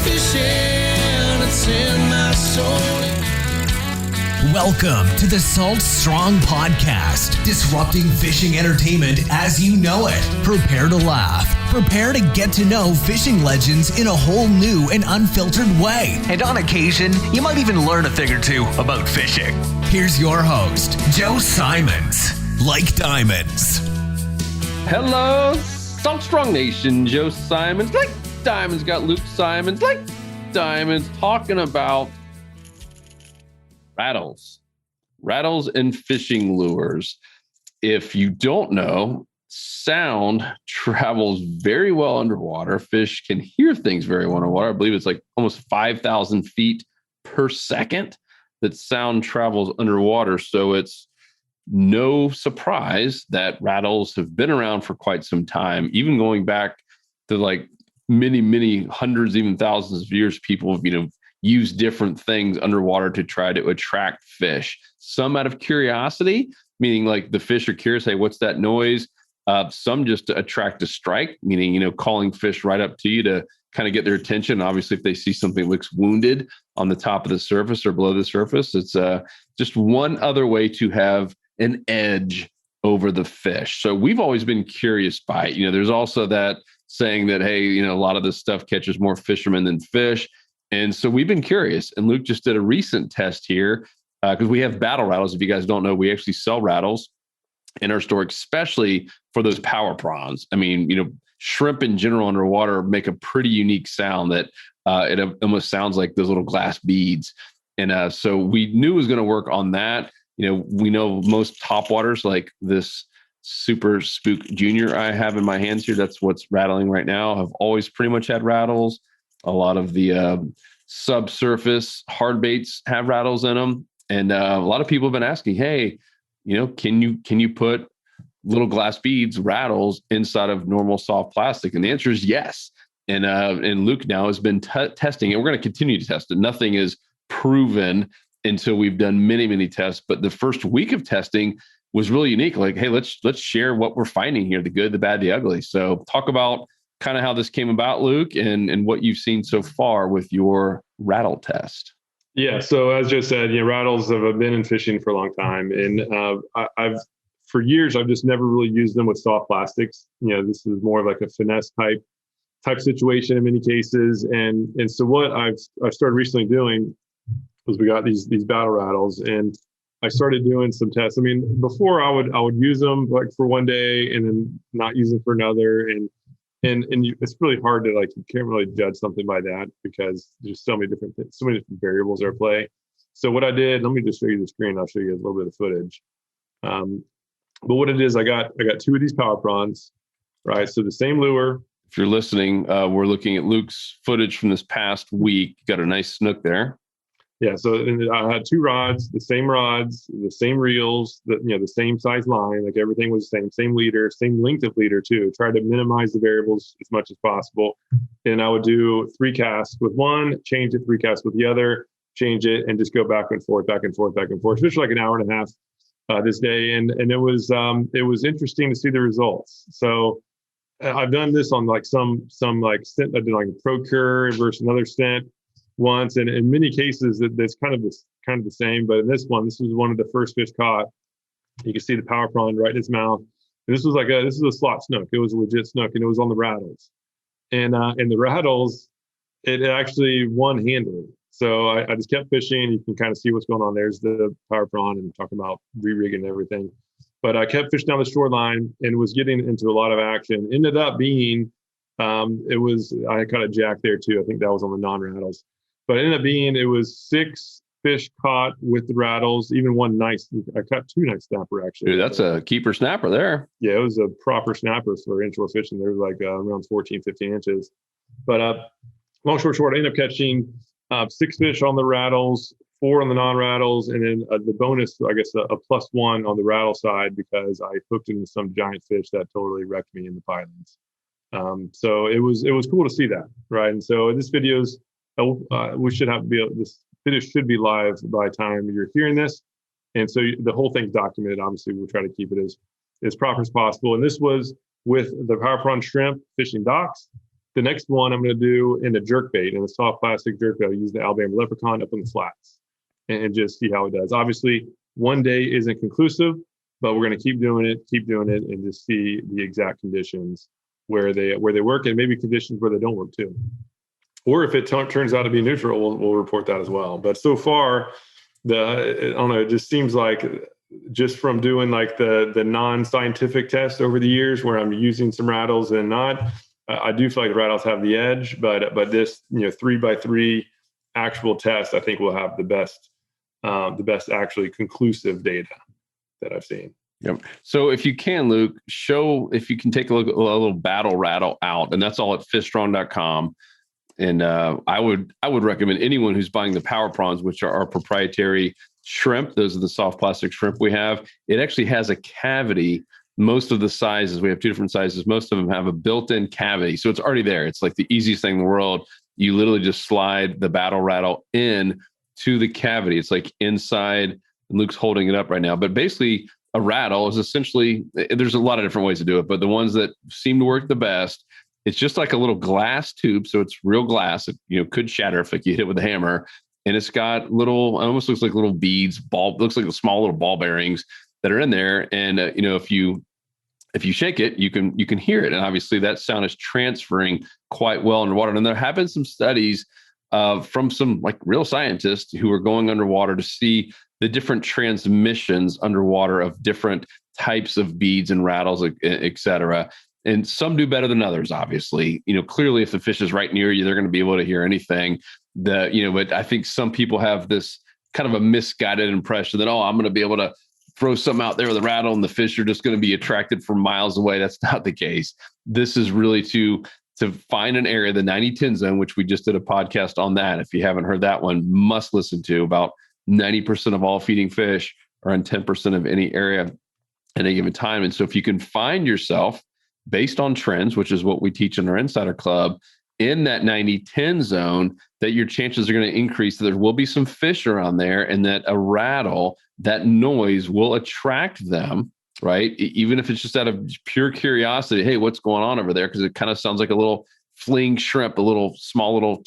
fishing, it's in my soul. Welcome to the Salt Strong Podcast, disrupting fishing entertainment as you know it. Prepare to laugh. Prepare to get to know fishing legends in a whole new and unfiltered way. And on occasion, you might even learn a thing or two about fishing. Here's your host, Joe Simons. Like diamonds. Hello, Salt Strong Nation. Joe Simons. Like diamonds. Got Luke Simons. Like diamonds. Talking about rattles and fishing lures. If you don't know, sound travels very well underwater. Fish can hear things very well underwater. I believe it's like almost 5,000 feet per second that sound travels underwater. So it's no surprise that rattles have been around for quite some time, even going back to like many hundreds, even thousands of years. People have, use different things underwater to try to attract fish. Some out of curiosity, meaning like the fish are curious, hey, what's that noise? Some just to attract a strike, meaning, calling fish right up to you to kind of get their attention. Obviously, if they see something that looks wounded on the top of the surface or below the surface, it's just one other way to have an edge over the fish. So we've always been curious by it. There's also that saying that, hey, a lot of this stuff catches more fishermen than fish. And so we've been curious, and Luke just did a recent test here because we have battle rattles. If you guys don't know, we actually sell rattles in our store, especially for those power prawns. I mean, shrimp in general underwater make a pretty unique sound that it almost sounds like those little glass beads. And so we knew it was going to work on that. We know most topwaters like this Super Spook Junior I have in my hands here, that's what's rattling right now, have always pretty much had rattles. A lot of the subsurface hard baits have rattles in them. And a lot of people have been asking, hey, can you put little glass beads, rattles inside of normal soft plastic? And the answer is yes. And Luke now has been testing it. We're going to continue to test it. Nothing is proven until we've done many tests. But the first week of testing was really unique. Like, hey, let's share what we're finding here, the good, the bad, the ugly. So talk about kind of how this came about, Luke, and what you've seen so far with your rattle test. Yeah. So as Joe said, rattles have been in fishing for a long time. And for years, I've just never really used them with soft plastics. This is more of like a finesse type situation in many cases. And so what I've started recently doing was we got these battle rattles, and I started doing some tests. I mean, before I would use them like for one day and then not use them for another. And it's really hard to you can't really judge something by that because there's so many different variables at play. So what I did, let me just show you the screen. I'll show you a little bit of footage. But what it is, I got two of these power prawns, right? So the same lure. If you're listening, we're looking at Luke's footage from this past week. Got a nice snook there. Yeah. So I had two rods, the same reels, the same size line, like everything was the same leader, same length of leader too. Try to minimize the variables as much as possible. And I would do 3 casts with one, change it, 3 casts with the other, change it, and just go back and forth, especially like an hour and a half this day. And it was interesting to see the results. So I've done this on like some like stint. I did like a Procure versus another stint once, and in many cases that's kind of the same. But in this was one of the first fish caught. You can see the power prawn right in its mouth. And this was a slot snook. It was a legit snook, and it was on the rattles. And the rattles, it actually won handily. So I just kept fishing. You can kind of see what's going on. There's the power prawn, and talking about re-rigging and everything. But I kept fishing down the shoreline and was getting into a lot of action. Ended up being, I caught a jack there too. I think that was on the non-rattles. But it ended up being, it was 6 fish caught with the rattles, even one nice, I caught 2 nice snapper actually. Dude, that's a keeper snapper there. Yeah, it was a proper snapper for inshore fishing. They were like around 14, 15 inches. But long story short, I ended up catching 6 fish on the rattles, 4 on the non-rattles, and then the bonus, I guess, a +1 on the rattle side because I hooked into some giant fish that totally wrecked me in the pilings. So it was cool to see that, right? And so this video's this video should be live by the time you're hearing this, and so the whole thing's documented. Obviously, we'll try to keep it as proper as possible. And this was with the power prawn shrimp fishing docks. The next one I'm going to do in the jerk bait, in the soft plastic jerk bait, I'll use the Alabama leprechaun up on the flats and just see how it does. Obviously, one day isn't conclusive, but we're going to keep doing it, and just see the exact conditions where they work, and maybe conditions where they don't work too. Or if it turns out to be neutral, we'll report that as well. But so far, I don't know, it just seems like, just from doing like the non-scientific test over the years where I'm using some rattles and not, I do feel like the rattles have the edge, but this 3x3 actual test, I think will have the best actually conclusive data that I've seen. Yep. So if you can, Luke, if you can take a look at a little battle rattle out, and that's all at fishstrong.com. And I would recommend anyone who's buying the power prawns, which are our proprietary shrimp. Those are the soft plastic shrimp we have. It actually has a cavity. Most of the sizes, we have 2 different sizes. Most of them have a built-in cavity. So it's already there. It's like the easiest thing in the world. You literally just slide the battle rattle in to the cavity. It's like inside, and Luke's holding it up right now. But basically, a rattle is essentially, there's a lot of different ways to do it, but the ones that seem to work the best, it's just like a little glass tube. So it's real glass. It could shatter if you hit it with a hammer. And it's got little, almost looks like little beads, looks like small little ball bearings that are in there. And if you shake it, you can hear it. And obviously that sound is transferring quite well underwater. And there have been some studies from some like real scientists who are going underwater to see the different transmissions underwater of different types of beads and rattles, et cetera. And some do better than others, obviously. Clearly if the fish is right near you, they're going to be able to hear anything. But I think some people have this kind of a misguided impression that, I'm going to be able to throw something out there with a rattle and the fish are just going to be attracted from miles away. That's not the case. This is really to find an area, the 90-10 zone, which we just did a podcast on that. If you haven't heard that one, must listen to. About 90% of all feeding fish are in 10% of any area at any given time. And so if you can find yourself based on trends, which is what we teach in our Insider Club, in that 90-10 zone, that your chances are going to increase. There will be some fish around there, and that a rattle, that noise will attract them, right? Even if it's just out of pure curiosity, hey, what's going on over there? Because it kind of sounds like a little fleeing shrimp, a little small little,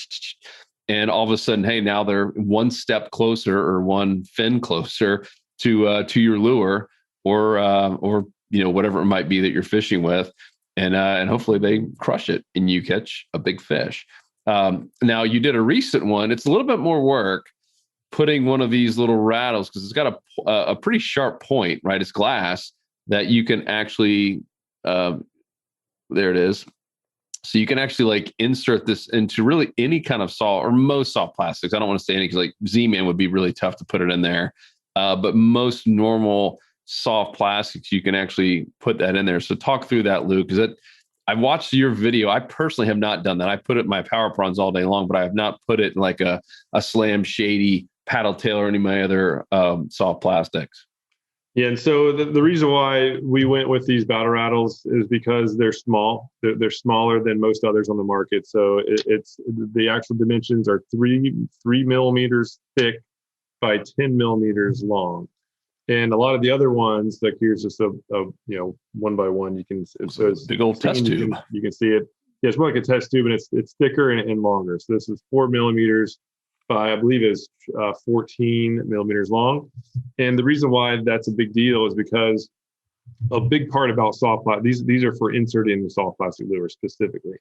and all of a sudden, hey, now they're one step closer or one fin closer to your lure or whatever it might be that you're fishing with. And hopefully they crush it and you catch a big fish. Now you did a recent one. It's a little bit more work putting one of these little rattles, because it's got a pretty sharp point, right? It's glass that you can actually, there it is. So you can actually like insert this into really any kind of soft or most soft plastics. I don't want to say any, because like Z-Man would be really tough to put it in there. But most normal soft plastics, you can actually put that in there. So talk through that, Luke, because I watched your video. I personally have not done that. I put it in my power prawns all day long, but I have not put it in like a Slam Shady, paddle tail, or any of my other soft plastics. Yeah, and so the reason why we went with these battle rattles is because they're small. They're smaller than most others on the market. So it's the actual dimensions are 3 millimeters thick by 10 millimeters long. And a lot of the other ones, like here's just a one by one, you can, so it's big old test tube. You can see it. Yeah, it's more like a test tube, and it's thicker and longer. So this is 4 millimeters by, I believe is 14 millimeters long. And the reason why that's a big deal is because a big part about soft plastic, these are for inserting the soft plastic lures specifically.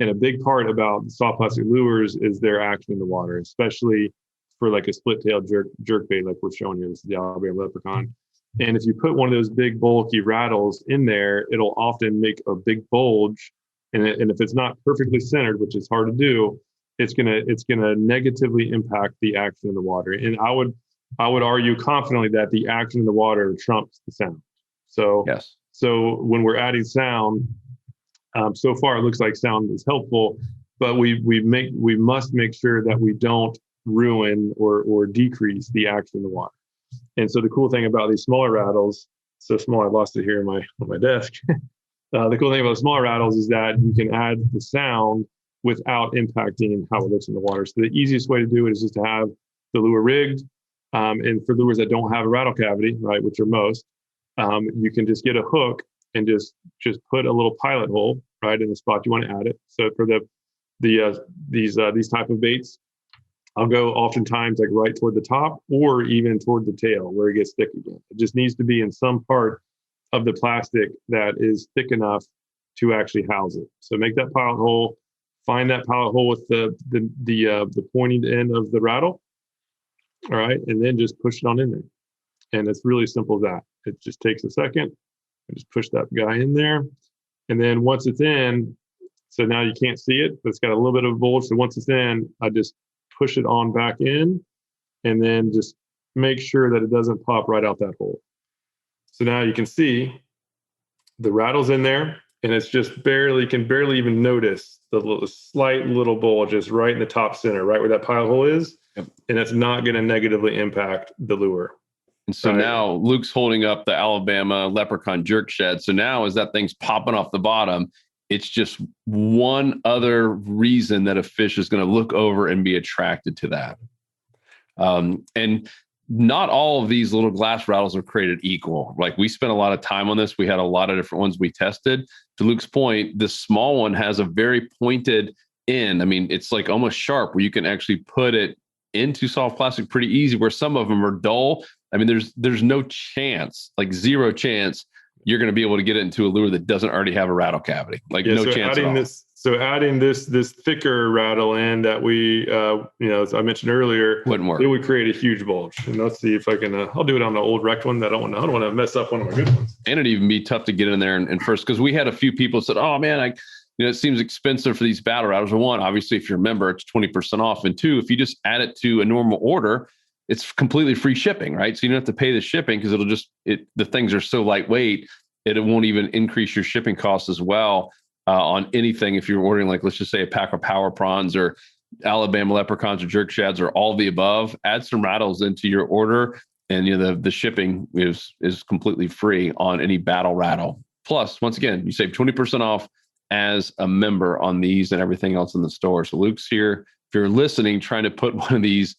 And a big part about soft plastic lures is their action in the water, especially for like a split tail jerk bait, like we're showing here. This is the Alabama leprechaun. And if you put one of those big bulky rattles in there, it'll often make a big bulge. And if it's not perfectly centered, which is hard to do, it's gonna negatively impact the action in the water. And I would argue confidently that the action in the water trumps the sound. So yes. So when we're adding sound, so far it looks like sound is helpful, but we must make sure that we don't ruin or decrease the action in the water. And so the cool thing about these smaller rattles, so small I lost it here on my desk. The cool thing about smaller rattles is that you can add the sound without impacting how it looks in the water. So the easiest way to do it is just to have the lure rigged. And for lures that don't have a rattle cavity, right, which are most, you can just get a hook and just put a little pilot hole right, in the spot you want to add it. So for these type of baits, I'll go oftentimes like right toward the top or even toward the tail where it gets thick again. It just needs to be in some part of the plastic that is thick enough to actually house it. So make that pilot hole, find that pilot hole with the pointing end of the rattle. All right. And then just push it on in there. And it's really simple as that. It just takes a second. I just push that guy in there. And then once it's in, so now you can't see it, but it's got a little bit of a bulge. So once it's in, I just push it on back in and then just make sure that it doesn't pop right out that hole. So now you can see the rattle's in there and it's just barely, can barely even notice the slight little bulge just right in the top center, right where that pilot hole is. Yep. And it's not going to negatively impact the lure. And so now Luke's holding up the Alabama leprechaun jerk shed. So now as that thing's popping off the bottom, it's just one other reason that a fish is going to look over and be attracted to that. And not all of these little glass rattles are created equal. Like we spent a lot of time on this. We had a lot of different ones we tested. To Luke's point, this small one has a very pointed end. I mean, it's like almost sharp where you can actually put it into soft plastic pretty easy, where some of them are dull. I mean, there's no chance, like zero chance, you're going to be able to get it into a lure that doesn't already have a rattle cavity. Like no chance at all. Adding this thicker rattle in that we, as I mentioned earlier, wouldn't work. It would create a huge bulge. And let's see if I can. I'll do it on the old wrecked one. I don't want to mess up one of my good ones. And it'd even be tough to get in there and first, because we had a few people said, "Oh man, it seems expensive for these battle rattles." One, obviously, if you're a member, it's 20% off, and two, if you just add it to a normal order, it's completely free shipping, right? So you don't have to pay the shipping because the things are so lightweight, it won't even increase your shipping costs as well on anything. If you're ordering, like, let's just say a pack of power prawns or Alabama leprechauns or jerk shads or all the above, add some rattles into your order, and the shipping is completely free on any battle rattle. Plus, once again, you save 20% off as a member on these and everything else in the store. So Luke's here. If you're listening, trying to put one of these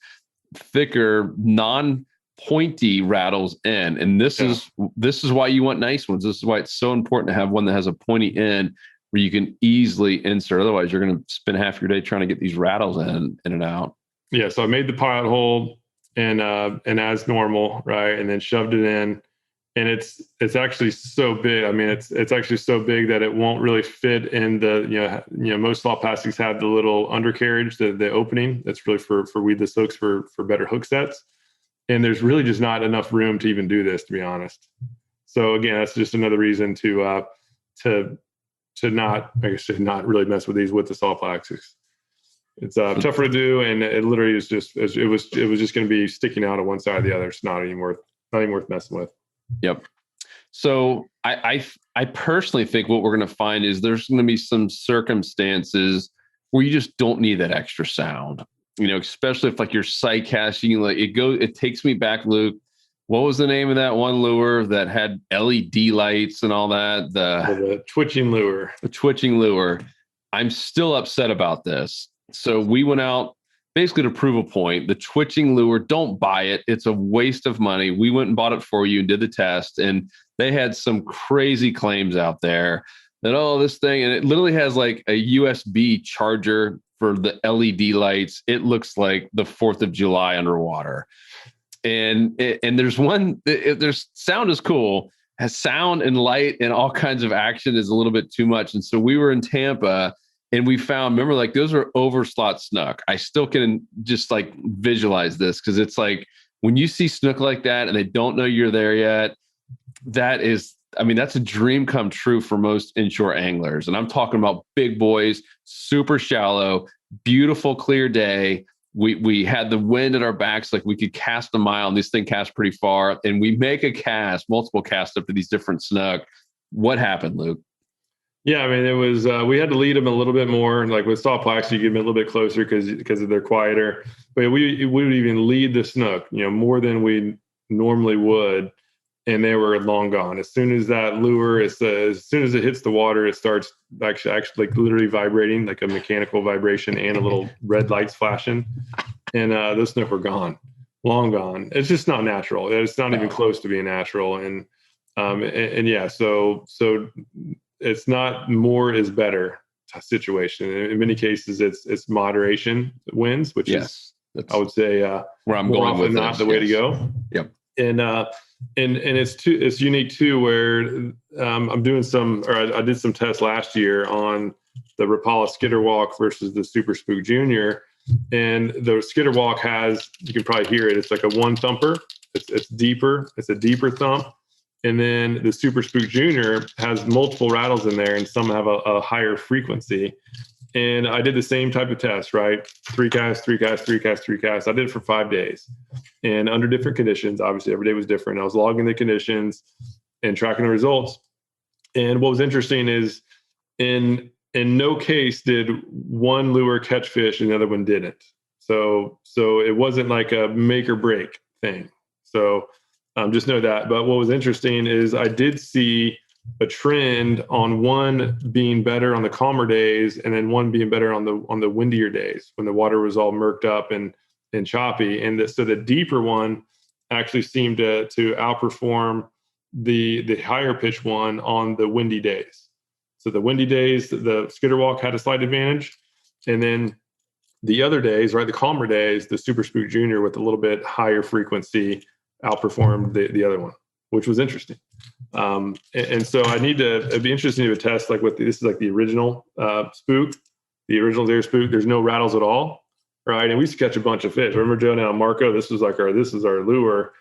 thicker, non-pointy rattles in, and this is why you want nice ones. This is why it's so important to have one that has a pointy end where you can easily insert. Otherwise, you're going to spend half your day trying to get these rattles in and out. Yeah. So I made the pilot hole and as normal, right, and then shoved it in. And it's actually so big. I mean, it's actually so big that it won't really fit in the, most soft plastics have the little undercarriage, the opening that's really for weedless hooks for better hook sets. And there's really just not enough room to even do this, to be honest. So again, that's just another reason to not, like I said, not really mess with these with the soft plastics. It's tougher to do, and it literally is just it was just going to be sticking out on one side or the other. It's not even worth messing with. Yep. So I personally think what we're going to find is there's going to be some circumstances where you just don't need that extra sound, especially if like you're sight casting, like it takes me back, Luke. What was the name of that one lure that had LED lights and all that? The twitching lure. The twitching lure. I'm still upset about this. So we went out basically to prove a point. The twitching lure, don't buy it. It's a waste of money. We went and bought it for you and did the test, and they had some crazy claims out there that, this thing, and it literally has like a USB charger for the LED lights. It looks like the 4th of July underwater. And there's one, there's sound is cool, has sound and light and all kinds of action is a little bit too much. And so we were in Tampa, and we found, remember, like those are overslot snook. I still can just like visualize this because it's like when you see snook like that and they don't know you're there yet, that's a dream come true for most inshore anglers. And I'm talking about big boys, super shallow, beautiful, clear day. We had the wind at our backs, like we could cast a mile, and this thing casts pretty far. And we make multiple casts up to these different snook. What happened, Luke? Yeah, I mean, it was, we had to lead them a little bit more. Like with soft plastics, you get them a little bit closer because they're quieter. But we would even lead the snook, more than we normally would. And they were long gone. As soon as that lure, as soon as it hits the water, it starts actually like literally vibrating, like a mechanical vibration and a little red lights flashing. And those snook were gone, long gone. It's just not natural. It's not even close to being natural. And yeah, so it's not more is better situation. In many cases, it's moderation wins, which is, I would say, where I'm more going often with not this. the way to go. Yep. And it's unique too, where I'm doing I did some tests last year on the Rapala Skitter Walk versus the Super Spook Junior. And the Skitter Walk has, you can probably hear it, it's like a one thumper. It's deeper. It's a deeper thump. And then the Super Spook Junior has multiple rattles in there, and some have a higher frequency. And I did the same type of test, right? 3 casts, 3 casts, 3 casts, 3 casts. I did it for 5 days, and under different conditions. Obviously, every day was different. I was logging the conditions and tracking the results. And what was interesting is, in no case did one lure catch fish and the other one didn't. So it wasn't like a make or break thing. So just know that. But what was interesting is I did see a trend on one being better on the calmer days, and then one being better on the windier days when the water was all murked up and choppy. And so the deeper one actually seemed to outperform the higher pitch one on the windy days. So the windy days, the Skitter Walk had a slight advantage, and then the other days, right, the calmer days, the Super Spook Junior with a little bit higher frequency outperformed the other one, which was interesting. And so it'd be interesting to test like this is like the original spook, the original Zare spook. There's no rattles at all, right? And we used to catch a bunch of fish. Remember Joe and Marco? This is our lure,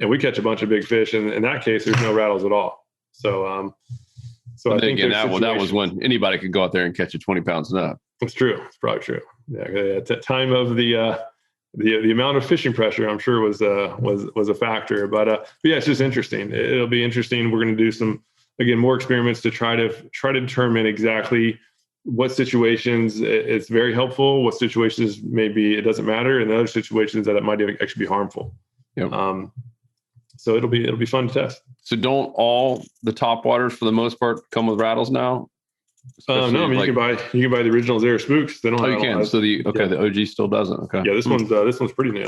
and we catch a bunch of big fish. And in that case, there's no rattles at all. So I think again, that was when anybody could go out there and catch a 20 pound snook. It's true. It's probably true. Yeah. At that time of the amount of fishing pressure, I'm sure was a factor. But yeah, it's just interesting. It'll be interesting. We're going to do some, again, more experiments to try to determine exactly what situations it's very helpful, what situations maybe it doesn't matter, and other situations that it might actually be harmful. Yep. So it'll be fun to test. So don't all the top waters for the most part come with rattles now? No, I mean, you can buy the original Zare spooks. They don't have. You can. So the OG still doesn't. Okay. Yeah, this one's pretty new.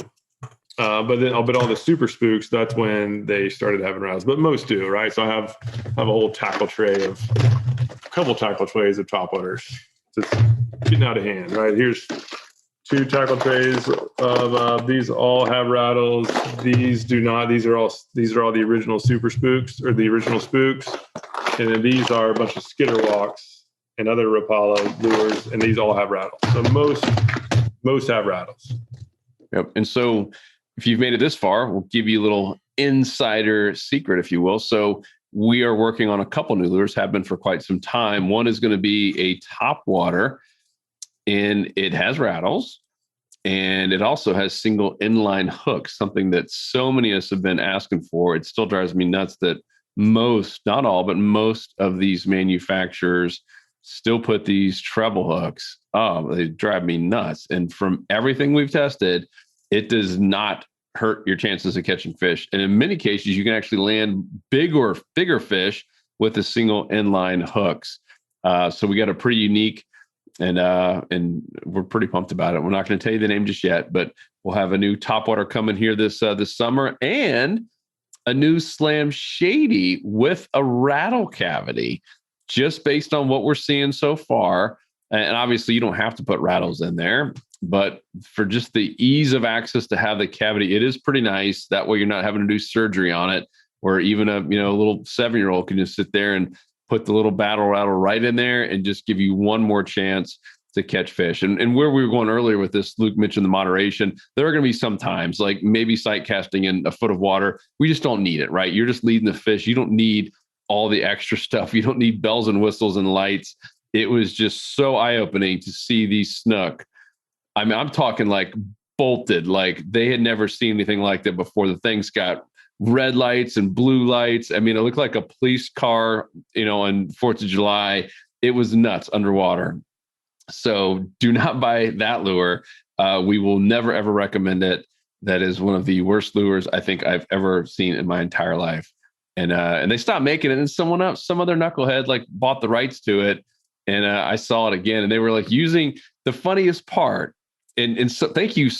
But all the super spooks, that's when they started having rattles. But most do, right? So I have a whole tackle tray of a couple tackle trays of top waters. It's getting out of hand, right? Here's 2 tackle trays of these all have rattles. These do not. These are all the original super spooks or the original spooks, and then these are a bunch of skitter walks and other Rapala lures, and these all have rattles. So most have rattles. Yep. And so if you've made it this far, we'll give you a little insider secret, if you will. So we are working on a couple new lures, have been for quite some time. One is going to be a top water, and it has rattles, and it also has single inline hooks, something that so many of us have been asking for. It still drives me nuts that most, not all, but most of these manufacturers still put these treble hooks. Oh, they drive me nuts. And from everything we've tested, it does not hurt your chances of catching fish. And in many cases, you can actually land bigger fish with the single inline hooks. So we got a pretty unique, and we're pretty pumped about it. We're not going to tell you the name just yet, but we'll have a new topwater coming here this summer, and a new Slam Shady with a rattle cavity, just based on what we're seeing so far. And obviously you don't have to put rattles in there, but for just the ease of access to have the cavity, it is pretty nice. That way you're not having to do surgery on it, or even a little 7-year-old can just sit there and put the little battle rattle right in there and just give you one more chance to catch fish. And where we were going earlier with this, Luke mentioned the moderation. There are going to be some times, like maybe sight casting in a foot of water, we just don't need it, right? You're just leading the fish. You don't need all the extra stuff. You don't need bells and whistles and lights. It was just so eye-opening to see these snook. I mean, I'm talking like bolted, like they had never seen anything like that before. The thing's got red lights and blue lights. I mean, it looked like a police car, on 4th of July. It was nuts underwater. So do not buy that lure. We will never, ever recommend it. That is one of the worst lures I think I've ever seen in my entire life. And they stopped making it, and some other knucklehead like bought the rights to it. And I saw it again, and they were like using the funniest part. And so thank you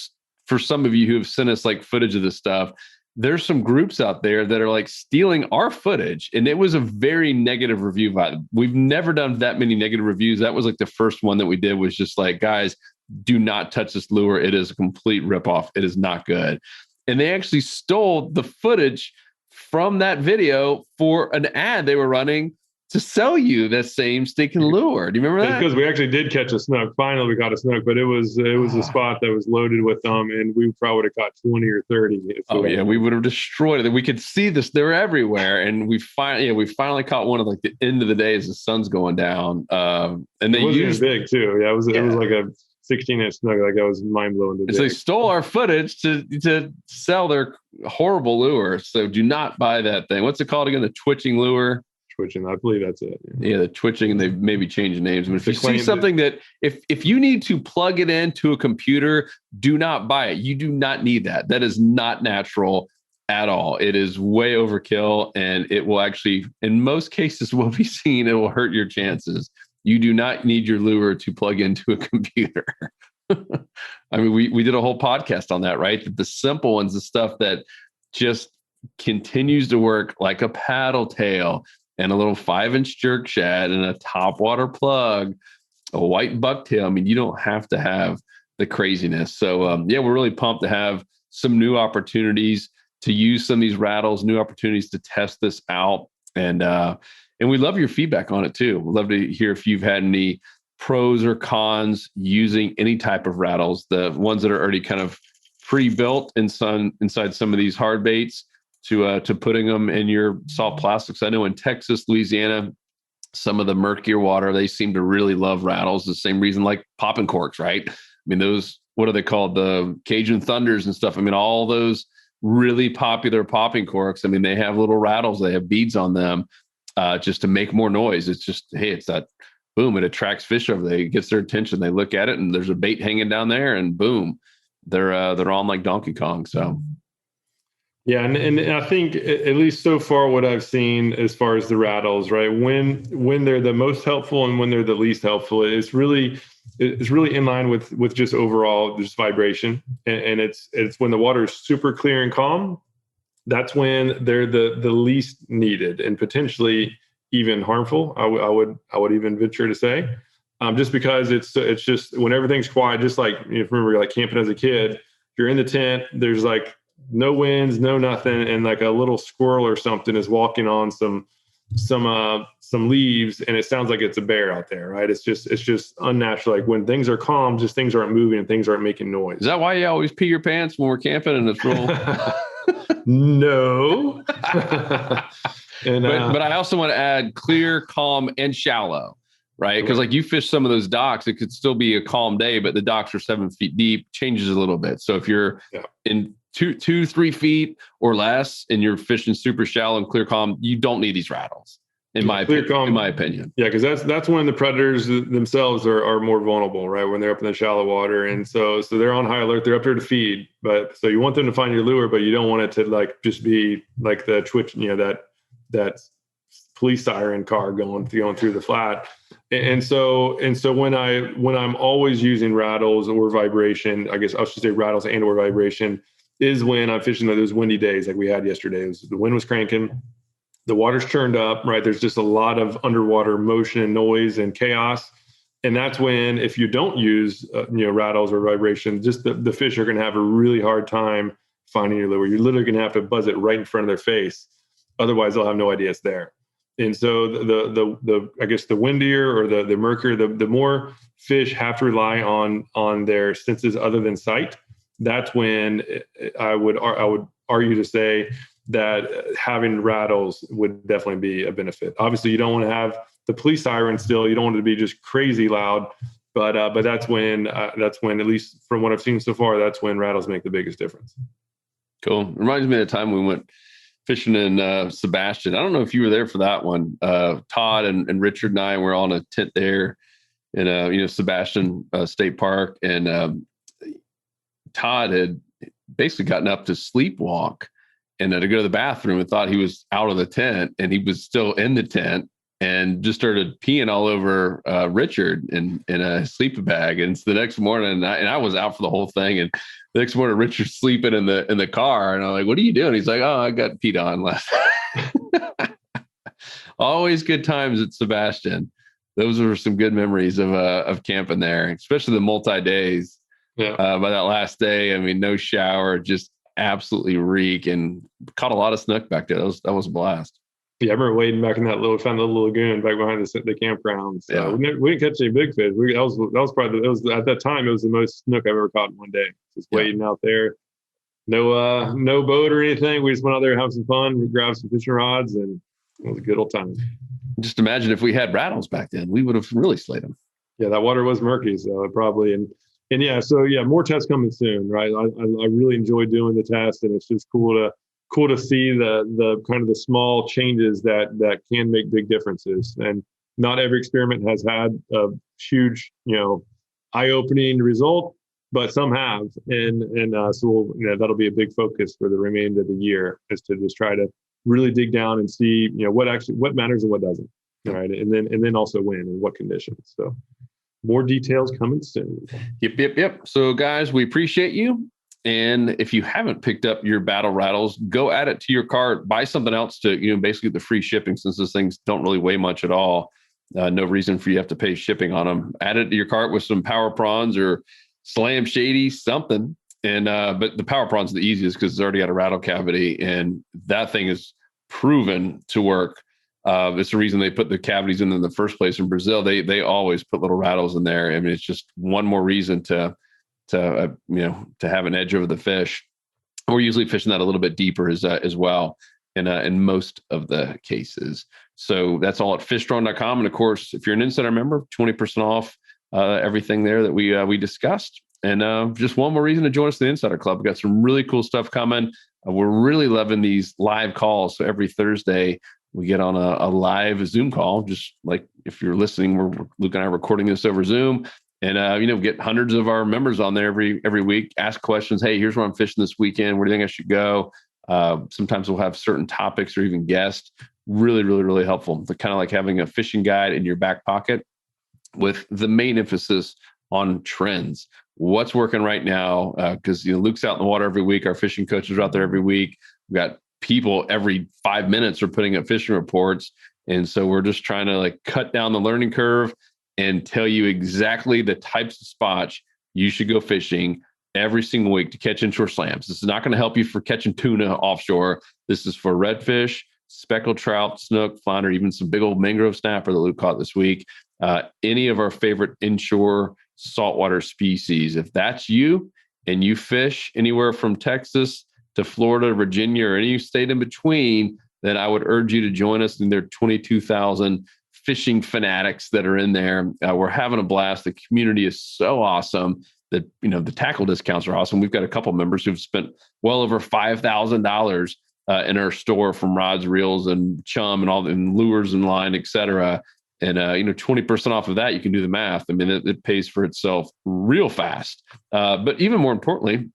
for some of you who have sent us like footage of this stuff. there's some groups out there that are like stealing our footage, and it was a very negative review. We've never done that many negative reviews. That was like the first one that we did, was just like, guys, do not touch this lure. It is a complete ripoff. It is not good. And they actually stole the footage from that video for an ad they were running to sell you that same stinking lure. Do you remember that? Because we actually did catch a snook. Finally, we caught a snook, but it was a spot that was loaded with them, and we probably would have caught 20 or 30. We would have destroyed it. We could see this; they were everywhere, and we finally caught one at like the end of the day as the sun's going down. And they used big too. Yeah, it was like a 16-inch snook. Like, that was mind blowing. So they stole our footage to sell their horrible lure. So do not buy that thing. What's it called again? The twitching lure. Twitching, I believe that's it. Yeah, the twitching, and they've maybe changed names. But if you see something that if you need to plug it into a computer, do not buy it. You do not need that. That is not natural at all. It is way overkill, and it will actually, in most cases, will be seen. It will hurt your chances. You do not need your lure to plug into a computer. I mean, we did a whole podcast on that, right? The simple ones, the stuff that just continues to work, like a paddle tail and a little 5-inch jerk shad and a topwater plug, a white bucktail. I mean, you don't have to have the craziness. So we're really pumped to have some new opportunities to use some of these rattles, new opportunities to test this out. And we love your feedback on it too. We'd love to hear if you've had any pros or cons using any type of rattles, the ones that are already kind of pre-built inside some of these hard baits, to putting them in your soft plastics. I know in Texas, Louisiana, some of the murkier water, they seem to really love rattles. The same reason, like popping corks, right? I mean, those, what are they called? The Cajun Thunders and stuff. I mean, all those really popular popping corks, I mean, they have little rattles. They have beads on them just to make more noise. It's just, hey, it's that boom. It attracts fish over there. It gets their attention. They look at it, and there's a bait hanging down there, and boom, they're on like Donkey Kong. So. Yeah, and I think, at least so far, what I've seen as far as the rattles, right, when they're the most helpful and when they're the least helpful, it's really in line with just overall just vibration, and it's when the water is super clear and calm, that's when they're the least needed and potentially even harmful. I would even venture to say, just because it's just when everything's quiet, just like, you know, remember, like camping as a kid, you're in the tent, there's like no winds, no nothing, and like a little squirrel or something is walking on some leaves, and it sounds like it's a bear out there, right? It's just unnatural. Like when things are calm, just things aren't moving and things aren't making noise. Is that why you always pee your pants when we're camping and it's real? No. But I also want to add clear, calm, and shallow, right? Because like you fish some of those docks, it could still be a calm day, but the docks are 7 feet deep, changes a little bit. So if you're in 2-3 feet or less and you're fishing super shallow and clear, calm, you don't need these rattles, in my opinion. Yeah, because that's when the predators themselves are more vulnerable, right? When they're up in the shallow water, and so they're on high alert. They're up there to feed, but so you want them to find your lure, but you don't want it to like just be like the twitch, you know, that police siren car going through the flat. And so when I'm always using rattles or vibration, I guess I should say rattles and or vibration, is when I'm fishing those windy days like we had yesterday. The wind was cranking, the water's churned up, right? There's just a lot of underwater motion and noise and chaos. And that's when, if you don't use rattles or vibration, just the fish are going to have a really hard time finding your lure. You're literally going to have to buzz it right in front of their face. Otherwise, they'll have no idea it's there. And so the I guess the windier or the murkier, the more fish have to rely on their senses other than sight. That's when I would argue to say that having rattles would definitely be a benefit. Obviously, you don't want to have the police siren still. You don't want it to be just crazy loud. But that's when, at least from what I've seen so far, that's when rattles make the biggest difference. Cool. Reminds me of the time we went fishing in Sebastian. I don't know if you were there for that one. Todd and Richard and I were on a tent there in Sebastian State Park, and Todd had basically gotten up to sleepwalk and to go to the bathroom and thought he was out of the tent, and he was still in the tent. and just started peeing all over Richard in a sleeping bag. And it's the next morning, and I was out for the whole thing. And the next morning, Richard's sleeping in the car, and I'm like, "What are you doing?" He's like, "Oh, I got peed on last." Always good times at Sebastian. Those were some good memories of camping there, especially the multi days. Yeah. By that last day, I mean, no shower, just absolutely reek, and caught a lot of snook back there. That was a blast. Yeah, I remember wading back in that little lagoon back behind the campground. So Yeah. we didn't catch any big fish. That was probably at that time it was the most snook I've ever caught in one day. Just wading out there. No boat or anything. We just went out there and have some fun. We grabbed some fishing rods, and it was a good old time. Just imagine if we had rattles back then, we would have really slayed them. Yeah, that water was murky, so probably and yeah, so yeah, more tests coming soon, right? I really enjoy doing the test, and it's just cool to see the kind of the small changes that can make big differences. And not every experiment has had a huge, eye-opening result, but some have, and so that'll be a big focus for the remainder of the year, is to just try to really dig down and see what matters and what doesn't, right? And then also when and what conditions. So more details coming soon. Yep. So guys, we appreciate you. And if you haven't picked up your battle rattles, go add it to your cart, buy something else to, basically the free shipping, since those things don't really weigh much at all. No reason for you to have to pay shipping on them. Add it to your cart with some power prawns or slam shady, something. And, but the power prawns are the easiest because it's already got a rattle cavity, and that thing is proven to work. It's the reason they put the cavities in the first place in Brazil. They always put little rattles in there. I mean, it's just one more reason to have an edge over the fish. We're usually fishing that a little bit deeper as well in most of the cases. So that's all at fishstrong.com. And of course, if you're an insider member, 20% off everything there that we discussed. And just one more reason to join us in the Insider Club. We've got some really cool stuff coming. We're really loving these live calls. So every Thursday, we get on a live Zoom call, just like if you're listening, Luke and I are recording this over Zoom. And, get hundreds of our members on there every week, ask questions. Hey, here's where I'm fishing this weekend. Where do you think I should go? Sometimes we'll have certain topics or even guests. Really, really, really helpful. They're kind of like having a fishing guide in your back pocket with the main emphasis on trends. What's working right now? Because, Luke's out in the water every week. Our fishing coaches are out there every week. We've got people every 5 minutes are putting up fishing reports. And so we're just trying to cut down the learning curve and tell you exactly the types of spots you should go fishing every single week to catch inshore slams. This is not going to help you for catching tuna offshore. This is for redfish, speckled trout, snook, flounder, even some big old mangrove snapper that Luke caught this week. Any of our favorite inshore saltwater species. If that's you and you fish anywhere from Texas to Florida, Virginia, or any state in between, then I would urge you to join us in their 22,000 fishing fanatics that are in there. We're having a blast. The community is so awesome that, the tackle discounts are awesome. We've got a couple members who've spent well over $5,000 in our store, from rods, reels, and chum and all, and lures and line, et cetera. And, 20% off of that, you can do the math. I mean, it pays for itself real fast. But even more importantly,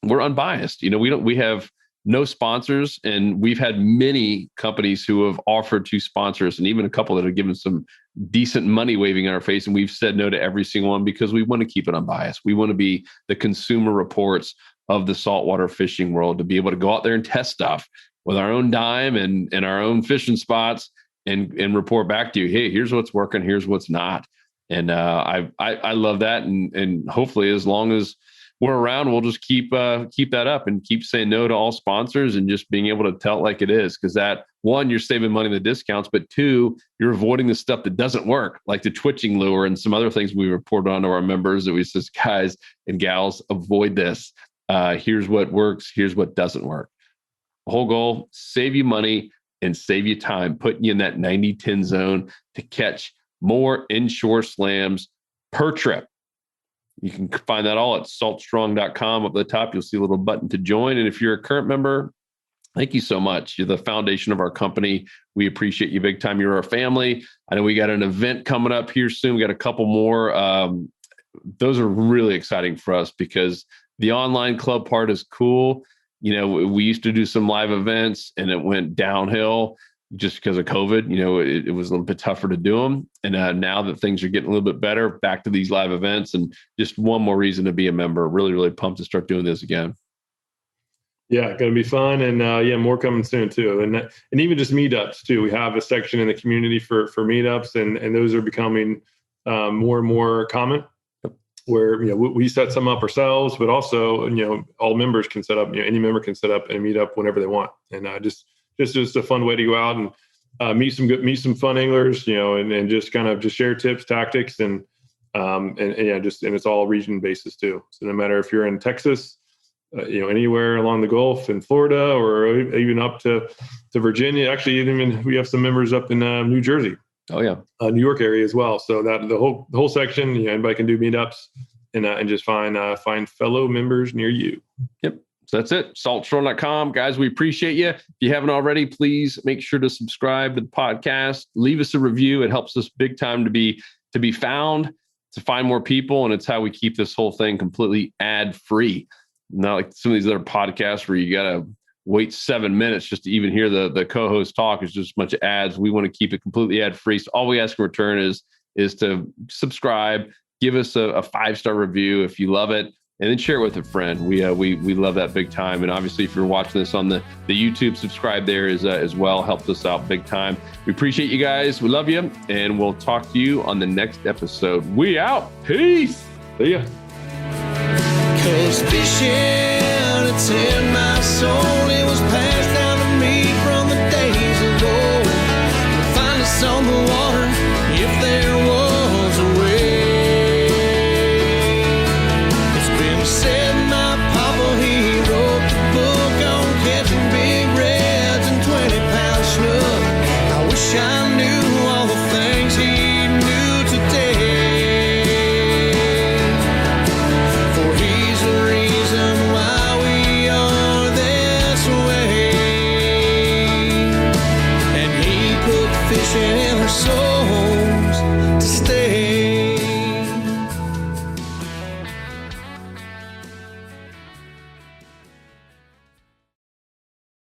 we're unbiased. We have no sponsors, and we've had many companies who have offered to sponsor us, and even a couple that have given some decent money waving in our face. And we've said no to every single one because we want to keep it unbiased. We want to be the consumer reports of the saltwater fishing world, to be able to go out there and test stuff with our own dime and our own fishing spots and report back to you. Hey, here's what's working. Here's what's not. And I love that. And hopefully, as long as we're around, we'll just keep that up and keep saying no to all sponsors and just being able to tell it like it is. Because that, one, you're saving money in the discounts, but two, you're avoiding the stuff that doesn't work, like the twitching lure and some other things we reported on to our members that we says, guys and gals, avoid this. Here's what works. Here's what doesn't work. The whole goal, save you money and save you time, putting you in that 90-10 zone to catch more inshore slams per trip. You can find that all at saltstrong.com. Up at the top, you'll see a little button to join. And if you're a current member, thank you so much. You're the foundation of our company. We appreciate you big time. You're our family. I know we got an event coming up here soon. We got a couple more. Those are really exciting for us because the online club part is cool. We used to do some live events and it went downhill. just because of COVID, it was a little bit tougher to do them. And now that things are getting a little bit better, back to these live events, and just one more reason to be a member. Really, really pumped to start doing this again. Yeah, going to be fun, and more coming soon too, and even just meetups too. We have a section in the community for meetups, and those are becoming more and more common. Where we set some up ourselves, but also all members can set up. Any member can set up a meetup whenever they want, and just a fun way to go out and meet some fun anglers, and just share tips, tactics, and it's all region basis too. So no matter if you're in Texas, anywhere along the Gulf in Florida, or even up to Virginia. Actually, even we have some members up in New Jersey. Oh yeah, New York area as well. So that the whole section, anybody can do meetups and just find fellow members near you. Yep. So that's it. saltstrong.com. Guys, we appreciate you. If you haven't already, please make sure to subscribe to the podcast. Leave us a review. It helps us big time to be found, to find more people, and it's how we keep this whole thing completely ad-free. Not like some of these other podcasts where you got to wait 7 minutes just to even hear the co-host talk. It's just a bunch of ads. We want to keep it completely ad-free. So all we ask in return is to subscribe, give us a 5-star review if you love it, and then share it with a friend. We love that big time. And obviously, if you're watching this on the YouTube, subscribe there as well. Helps us out big time. We appreciate you guys. We love you, and we'll talk to you on the next episode. We out. Peace. See ya. 'Cause fishing, it's in my soul.